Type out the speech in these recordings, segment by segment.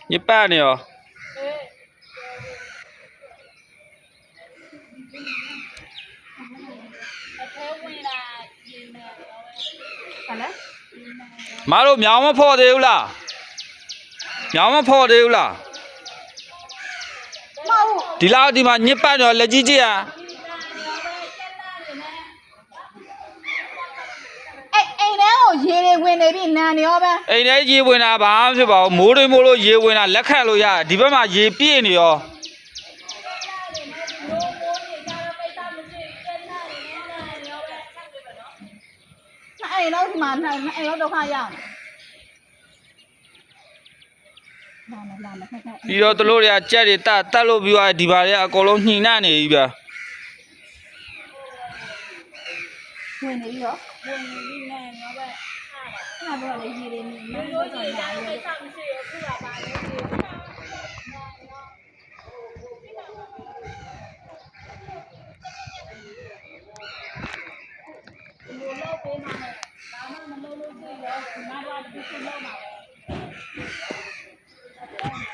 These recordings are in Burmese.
你办的哟。马路苗么破的有啦，苗么破的有啦。ဒီလောက်ဒီမှာညစ်ပတ်တော့လက်ကြီးကြီးอ่ะအိမ်ထဲကိုရေတွေဝင်နေပြီနာနေရောပဲအိမ်ထဲရေဝင်တာဘာမှဖြစ်ပါဘူးမိုးတွေမိုးလို့ရေဝင်တာလက်ခတ်လို့ရဒီဘက်မှာရေပြည့်နေရောအဲ့တော့ဒီမှာအဲ့တော့ဒုက္ခရောက်ပြီးတော့တို့တွေကကြက်တွေတက်လို့ပြီးသွားဒီဘာတွေကအကုန်လုံးညှိနှံ့နေပြီဗျာဝင်နေပြီရောဝင်နေပြီနဲ့ရောပဲအဲ့ဒါတော့လေရေတွေမျိုးမျိုးဆိုညာရေဆောက်မရှိရခုကပါလေ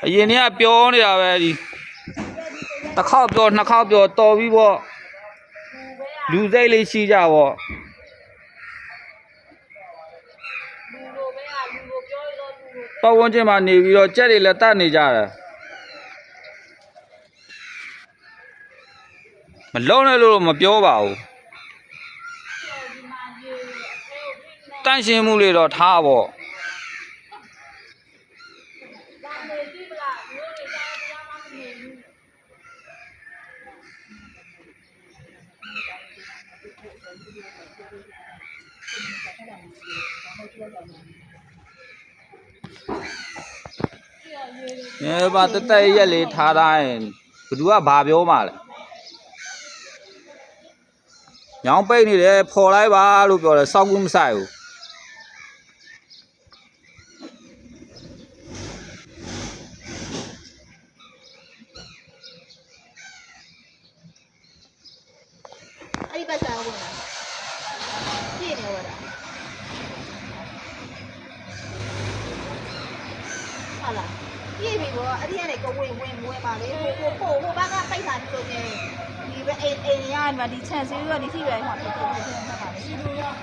အရင်ကပြောနေတာပဲဒီတစ်ခေါက်ပြောနှစ်ခေါက်ပြောတော်ပြီပေါ့လူစိတ်လေးရှိကြပေါ့ပတ်ဝန်းကျင်မှာနေပြီးတော့ကြက်တွေလည်းတတ်နေကြတယ်မလုံးနဲ့လို့မပြောပါဘူးတန့်ရှင်းမှုလေးတော့ထားပေါ့ဘာတက်ရက်လေးထားတိုင်းဘယ်သူကဘာပြောမှလဲညောင်ပိတ်နေတယ်ဖော်လိုက်ပါလို့ပြောတယ်စောက်ကူးမဆိုင်ဘူးအဲ့ဒီပတ်စာဝင်လာပြည့်နေဝတာဟာလားပြည့်ပြီဘောအဲ့ဒီကနေကိုဝင်ပါလေဟိုဘက်ကပိတ်စာကြိုနေဒီပဲအိမ်ရမှာဒီချက်ဆေးပြီးတော့ဒီထိပဲဟောဖြစ်ပါလေရှိလို့ရော